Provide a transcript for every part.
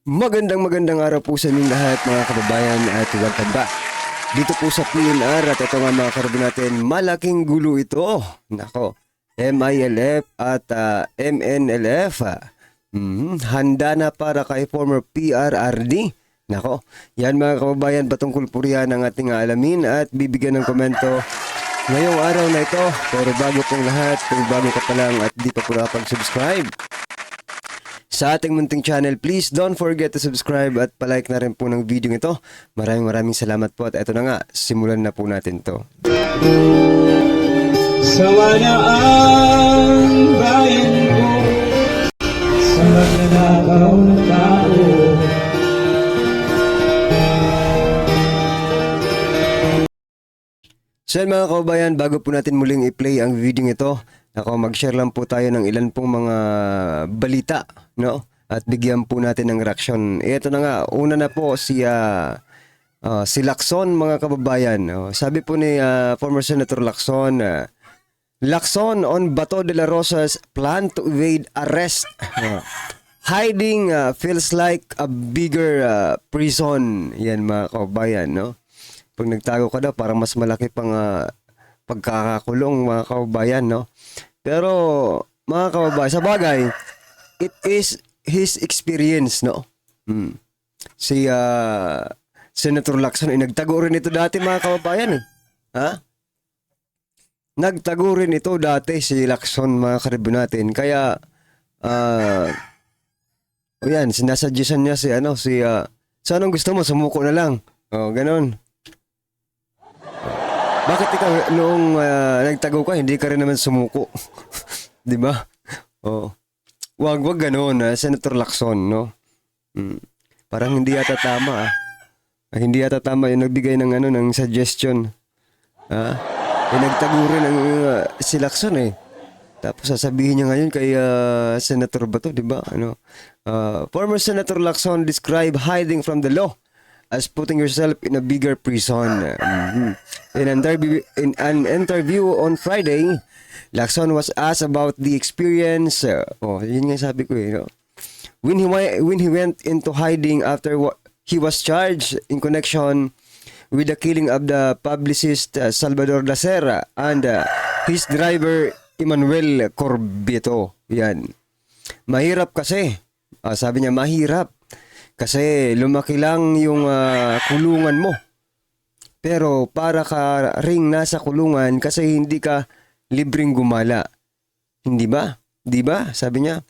Magandang araw po sa inyong lahat mga kababayan at welcome back. Dito po sa PNR at ito nga mga karabo natin, malaking gulo ito. Nako, MILF at MNLF. Handa na para kay former PRRD. Nako, yan mga kababayan, patungkol po riyan ang ating alamin at bibigyan ng komento ngayong araw na ito. Pero bago pong lahat, kung bago ka pa lang at di pa po nakapag-subscribe sa ating munting channel, please don't forget to subscribe at palike na rin po ng video ito. Maraming salamat po at eto na nga, simulan na po natin to. Sawa na ang bayan ko sa magnanakaw na tao. So yan mga kababayan, bago po natin muling i-play ang video ito, mag-share lang po tayo ng ilan pong mga balita, no? At bigyan po natin ng reaksyon. Ito na nga, una na po si Lacson mga kababayan. Sabi po ni former Senator Lacson, Lacson on Bato de la Rosa's plan to evade arrest. Hiding feels like a bigger prison. Yan mga kababayan, no? Pag nagtago ka daw, parang mas malaki pang pagkakakulong mga kababayan, no? Pero mga kababayan, sa bagay, it is his experience, no? Si Senator Lacson ay nagtago rin ito dati mga kababayan, eh. Ha? Nagtago rin ito dati si Lacson mga karibo natin. Kaya yan, sinasuggestan niya sa anong gusto mo, sumuko na lang. Ganon. Bakit ikaw noong nagtago ka, hindi ka rin naman sumuko? 'Di ba? Wag ganoon, Senator Lacson, no? Parang hindi yata tama. Hindi yata tama 'yung nagbigay ng ng suggestion. Nagtago rin ang si Lacson eh. Tapos sasabihin niya ngayon kay Senator Bato, 'di ba? Former Senator Lacson described hiding from the law as putting yourself in a bigger prison. In an interview on Friday, Lacson was asked about the experience. Yun nga sabi ko eh. No? When he went into hiding after he was charged in connection with the killing of the publicist Salvador Lacera and his driver Emmanuel Corbito. Yan. Mahirap kasi. Sabi niya mahirap. Kasi lumaki lang yung kulungan mo. Pero para ka ring nasa kulungan kasi hindi ka libreng gumala. Hindi ba? Di ba? Sabi niya.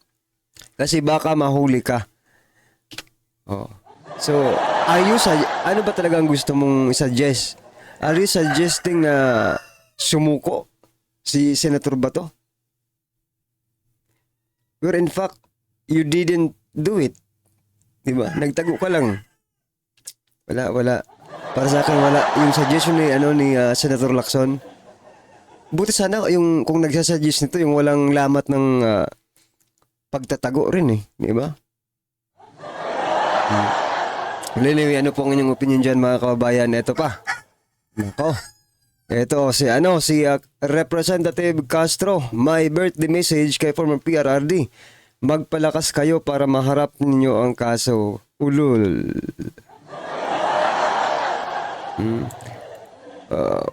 Kasi baka mahuli ka. So, ano ba talaga ang gusto mong i-suggest? Are you suggesting na sumuko si Senator Bato? Where in fact, you didn't do it. Diba? Nagtago ka lang. Wala. Para sa akin, wala. Yung suggestion ni Senator Lacson, buti sana kung nagsasuggest nito, yung walang lamat ng pagtatago rin eh. Diba? Anyway, ano po ang inyong opinion dyan mga kababayan? Ito pa. Nako. Ito, si Representative Castro, my birthday message kay former PRRD. Magpalakas kayo para maharap ninyo ang kaso. Ulul.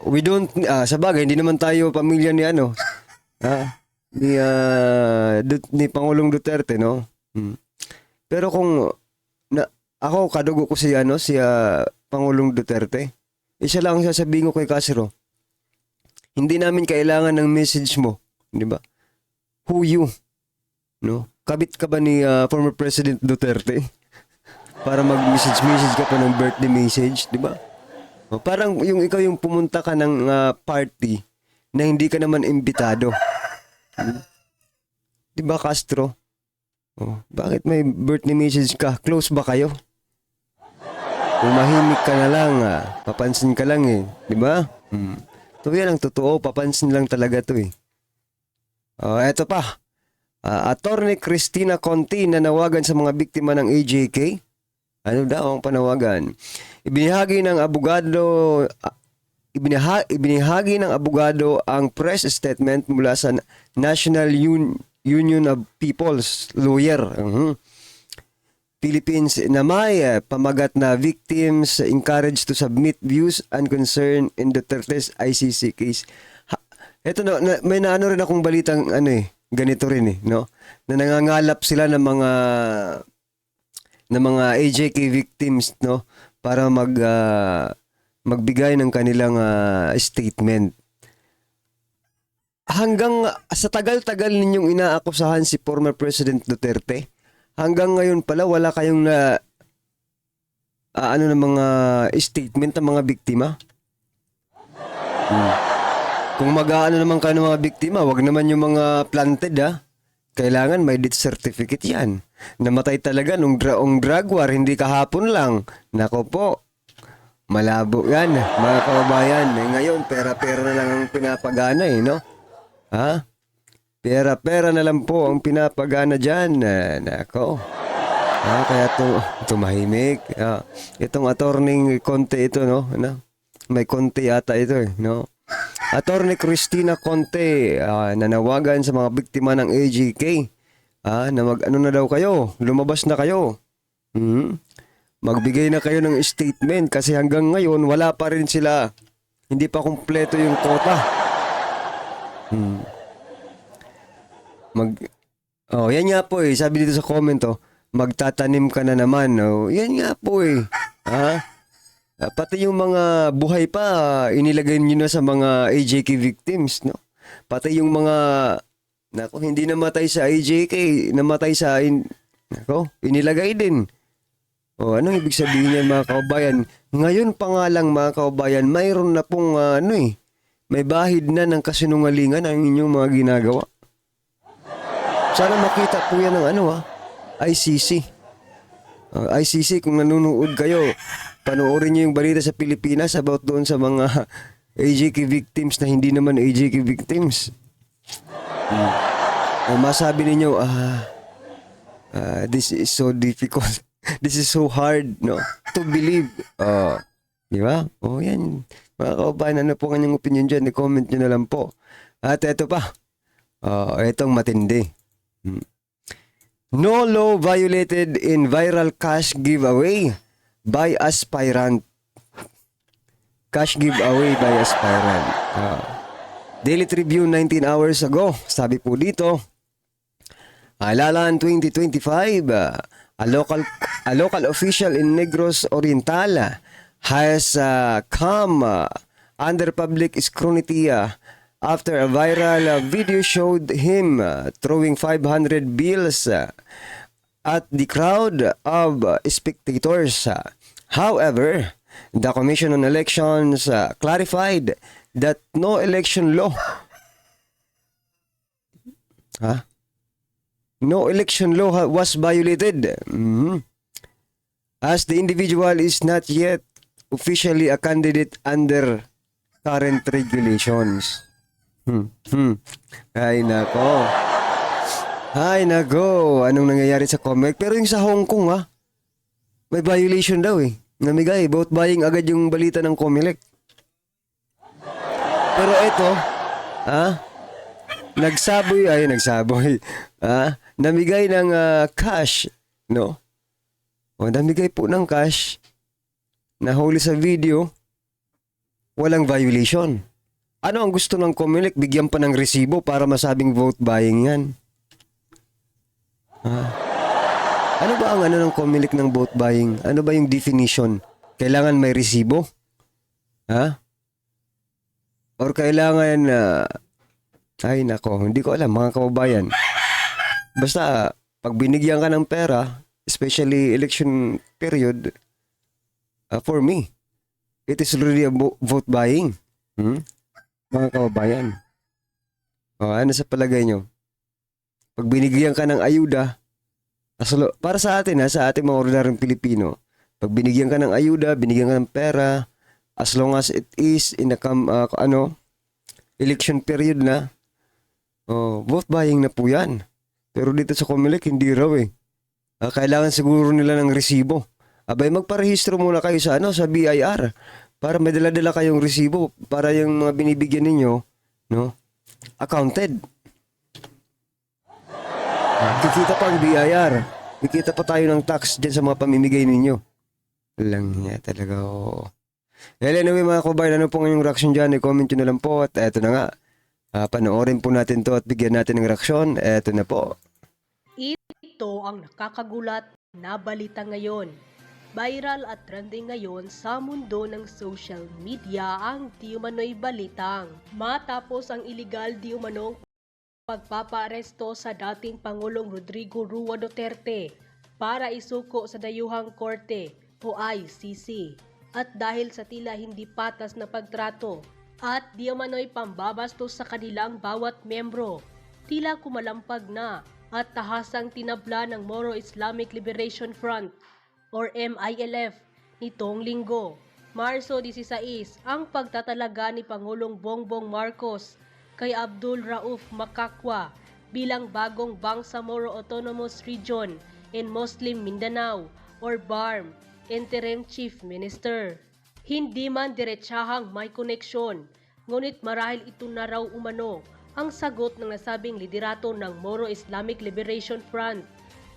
We don't sa bagay hindi naman tayo pamilya ni ni Pangulong Duterte, no? Pero kung ako kadugo ko si Pangulong Duterte, isa lang ang sasabihin ko kay Castro. Hindi namin kailangan ng message mo, di ba? Who you? No? Kabit ka ba ni former President Duterte? Para mag-message ka pa ng birthday message, di ba? Parang yung ikaw yung pumunta ka ng party na hindi ka naman imbitado. Di ba, Castro? Bakit may birthday message ka? Close ba kayo? Kung mahimik ka na lang, papansin ka lang eh. Di ba? So yan ang totoo, papansin lang talaga to eh. Eto pa. Attorney Cristina Conti nanawagan sa mga biktima ng AJK. Ano daw ang panawagan? Ibinahagi ng abogado ang press statement mula sa National Union of People's Lawyer. Philippines na may pamagat na victims encouraged to submit views and concern in Duterte's ICC case. Ito may naano rin akong balitang ganito rin no? Na nangangalap sila ng mga AJK victims no para magbigay ng kanilang statement. Hanggang sa tagal-tagal ninyong inaakusahan si former President Duterte, hanggang ngayon pala wala kayong ng mga statement ng mga biktima. Kung mag-aano naman kayo ng mga biktima, wag naman yung mga planted Kailangan may death certificate yan. Namatay talaga nung drug war, hindi kahapon lang. Nako po, malabo yan, mga kababayan. Ngayon, pera-pera na lang ang pinapagana no? Ha? Pera-pera na lang po ang pinapagana dyan. Nako. Kaya tumahimik. Itong attorney Conte ito, no? May Conte yata ito, no? Attorney Cristina Conte, nanawagan sa mga biktima ng AJK na mag-ano na daw kayo, lumabas na kayo. Magbigay na kayo ng statement kasi hanggang ngayon wala pa rin sila. Hindi pa kumpleto yung quota. Yan nga po sabi dito sa comment magtatanim ka na naman. Yan nga po pati yung mga buhay pa, inilagay nyo na sa mga AJK victims, no? Pati yung mga, hindi namatay sa AJK, namatay sa, inilagay din. Anong ibig sabihin yan mga kaubayan? Ngayon pa nga lang mga kaubayan, mayroon na pong, may bahid na ng kasinungalingan ang inyong mga ginagawa. Sana makita po yan ng ICC. ICC, kung nanonood kayo, panoorin niyo yung balita sa Pilipinas about doon sa mga AJK victims na hindi naman AJK victims. Masabi ninyo, this is so difficult. This is so hard, no? To believe. Di ba? Yan. Mga kaubayan, ano po kanyang opinion dyan? I-comment nyo na lang po. At eto pa. Etong matindi. No law violated in viral cash giveaway by aspirant. Cash giveaway by aspirant. Daily Tribune 19 hours ago. Sabi po dito, halalan 2025, a local official in Negros Oriental has come under public scrutiny after a viral video showed him throwing 500 bills at the crowd of spectators. However, the Commission on Elections clarified that no election law was violated, as the individual is not yet officially a candidate under current regulations. Ay nako. Anong nangyayari sa COMELEC? Pero yung sa Hong Kong may violation daw Namigay, vote buying agad yung balita ng COMELEC. Pero ito, nagsaboy. Namigay ng cash, no? Namigay po ng cash, nahuli sa video, walang violation. Ano ang gusto ng COMELEC? Bigyan pa ng resibo para masabing vote buying yan. Ano ba ang ng COMELEC ng vote buying? Ano ba yung definition? Kailangan may resibo? Or kailangan ay nako, hindi ko alam mga kababayan. Basta pag binigyan ka ng pera, especially election period, for me, it is really a vote buying. Mga kababayan. Ano sa palagay nyo? Pag binigyan ka ng ayuda, para sa atin sa ating mga ordinaryong Pilipino, pag binigyan ka ng ayuda, binigyan ka ng pera, as long as it is in a election period na, vote buying na po yan. Pero dito sa COMELEC, hindi raw kailangan siguro nila ng resibo. Abay, magparehistro muna kayo sa BIR para may dala-dala kayong resibo para yung mga binibigyan ninyo, no, accounted. Kikita pa ang BIR. Kikita pa tayo ng tax dyan sa mga pamimigay ninyo. Lang niya talaga, oo. Anyway mga kabayan, ano po ngayong reaction dyan? I-comment nyo na lang po at eto na nga. Panoorin po natin to at bigyan natin ng reaksyon. Eto na po. Ito ang nakakagulat na balita ngayon. Viral at trending ngayon sa mundo ng social media ang di umano'y balitang matapos ang iligal di umanong pagpapaaresto sa dating Pangulong Rodrigo Roa Duterte para isuko sa dayuhang korte o ICC. At dahil sa tila hindi patas na pagtrato at di umano'y pambabastos sa kanilang bawat membro, tila kumalampag na at tahasang tinabla ng Moro Islamic Liberation Front or MILF nitong linggo, Marso 16, ang pagtatalaga ni Pangulong Bongbong Marcos kay Abdul Rauf Makakwa bilang bagong Bangsamoro Autonomous Region in Muslim Mindanao or BARM Interim Chief Minister. Hindi man diretsahang may koneksyon, ngunit marahil ito na raw umano ang sagot ng nasabing liderato ng Moro Islamic Liberation Front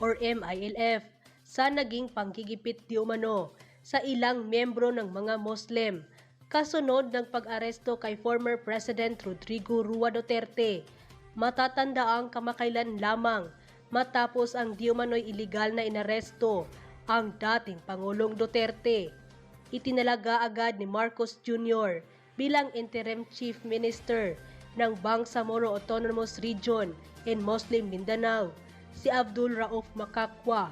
or MILF sa naging panggigipit di umano sa ilang membro ng mga Muslim kasunod ng pag-aresto kay former President Rodrigo Roa Duterte. Matatandaang kamakailan lamang matapos ang di umano'y iligal na inaresto ang dating Pangulong Duterte. Itinalaga agad ni Marcos Jr. bilang Interim Chief Minister ng Bangsamoro Autonomous Region in Muslim Mindanao si Abdul Rauf Makakwa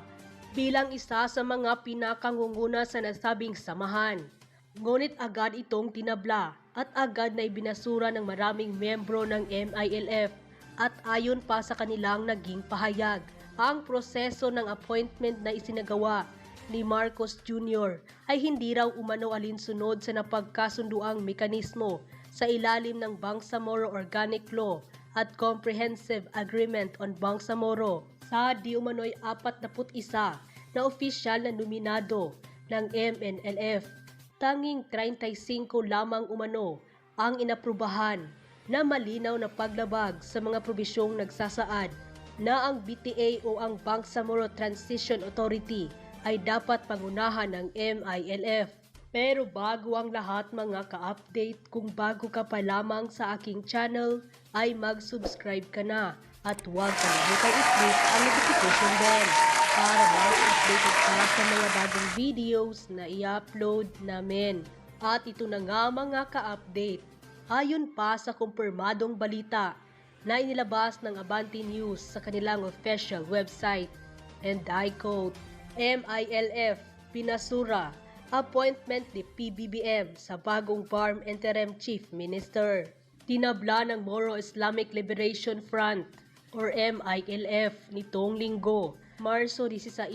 bilang isa sa mga pinakangunguna sa nasabing samahan. Ngunit agad itong tinabla at agad na ibinasura ng maraming membro ng MILF at ayon pa sa kanilang naging pahayag, ang proseso ng appointment na isinagawa ni Marcos Jr. ay hindi raw umano alinsunod sa napagkasunduang mekanismo sa ilalim ng Bangsamoro Organic Law at Comprehensive Agreement on Bangsamoro sa di umano'y 41 na opisyal na nominado ng MNLF. Tanging 35 lamang umano ang inaprubahan na malinaw na paglabag sa mga probisyong nagsasaad na ang BTA o ang Bangsamoro Transition Authority ay dapat pangunahan ng MILF. Pero bago ang lahat mga ka-update, kung bago ka pa lamang sa aking channel, ay mag-subscribe ka na at huwag kalimutan i-click ang notification bell para mas updated ka sa mga bagong videos na i-upload namin. At ito na nga mga ka-update, ayon pa sa kumpirmadong balita na inilabas ng Abante News sa kanilang official website, and I quote, MILF pinasura appointment ni PBBM sa bagong BARM Interim Chief Minister. Tinabla ng Moro Islamic Liberation Front or MILF nitong linggo, Marso 16,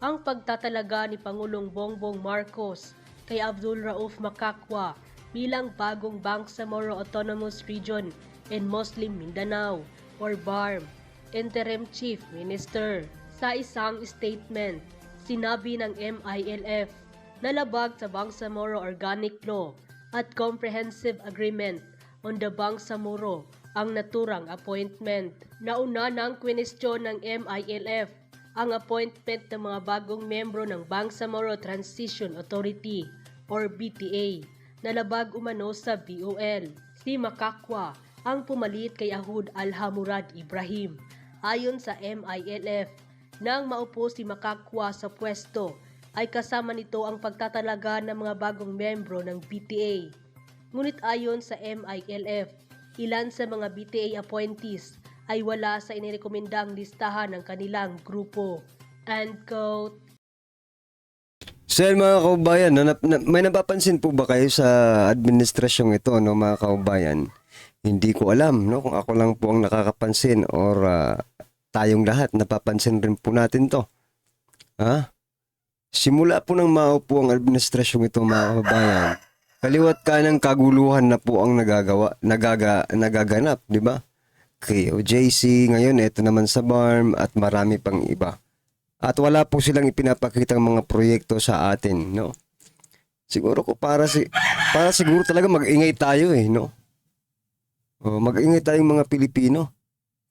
ang pagtatalaga ni Pangulong Bongbong Marcos kay Abdul Rauf Makakwa bilang bagong Bangsamoro Autonomous Region in Muslim Mindanao or BARM Interim Chief Minister. Sa isang statement, sinabi ng MILF na labag sa Bangsamoro Organic Law at Comprehensive Agreement on the Bangsamoro ang naturang appointment. Nauna nang kwestyon ng MILF ang appointment ng mga bagong membro ng Bangsamoro Transition Authority or BTA na labag umano sa BOL. Si Makakwa ang pumalit kay Ahud Al-Hamurad Ibrahim. Ayon sa MILF, nang maupo si Makakwa sa pwesto, ay kasama nito ang pagtatalaga ng mga bagong membro ng BTA. Ngunit ayon sa MILF, ilan sa mga BTA appointees ay wala sa inirekomendang listahan ng kanilang grupo. End quote. So yan mga kaubayan, may napapansin po ba kayo sa administrasyong ito, no, mga kaubayan? Hindi ko alam, no, kung ako lang po ang nakakapansin or tayong lahat napapansin rin po natin to. Ha? Simula po nang maupo ang administrasyong ito mga kababayan, kaliwat kanang kaguluhan na po ang nagaganap, di ba? Kay OJC, ngayon ito naman sa BARM at marami pang iba. At wala po silang ipinapakitang mga proyekto sa atin, no? Siguro ko para siguro talaga mag-ingay tayo no? Mag-ingay tayong mga Pilipino.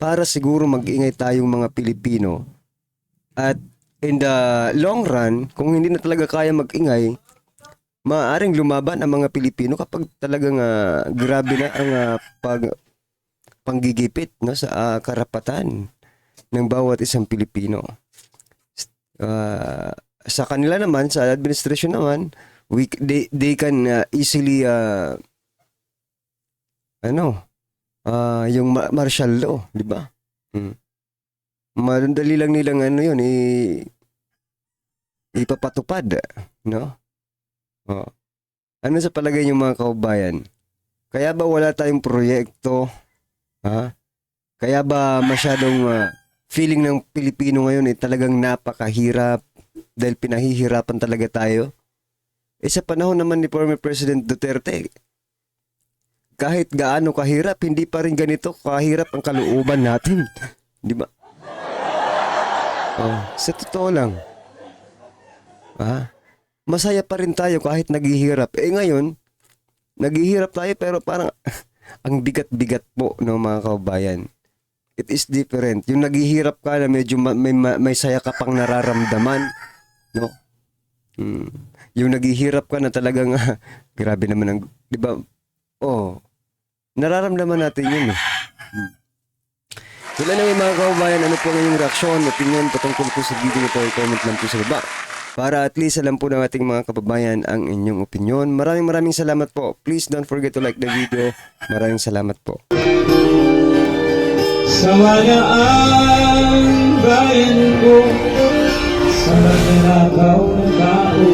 Para siguro mag-ingay tayong mga Pilipino at in the long run, kung hindi na talaga kaya mag-ingay, maaaring lumaban ang mga Pilipino kapag talagang grabe na ang panggigipit, no, sa karapatan ng bawat isang Pilipino. Sa kanila naman, sa administration naman, they can easily yung martial law, di ba? Madali lang nilang yun, ipapatupad, no? Ano sa palagay niyo mga kaubayan? Kaya ba wala tayong proyekto? Kaya ba masyadong feeling ng Pilipino ngayon talagang napakahirap dahil pinahihirapan talaga tayo? Sa panahon naman ni former President Duterte, kahit gaano kahirap, hindi pa rin ganito kahirap ang kalooban natin. Di ba? Sa totoo lang. Masaya pa rin tayo kahit naghihirap. Ngayon, naghihirap tayo pero parang ang bigat-bigat po ng mga kaubayan. It is different. Yung naghihirap ka na medyo may saya ka pang nararamdaman, no? Yung naghihirap ka na talagang grabe naman ang, di ba? Nararamdaman natin yun. Wala na mga kaubayan, ano po ang inyong reaksyon, opinion patungkol po sa video ito, i-comment lang po sa baba. Para at least alam po ng ating mga kababayan ang inyong opinion. Maraming salamat po. Please don't forget to like the video. Maraming salamat po. Sawa na ang bayan ko sa magnanakaw na tao.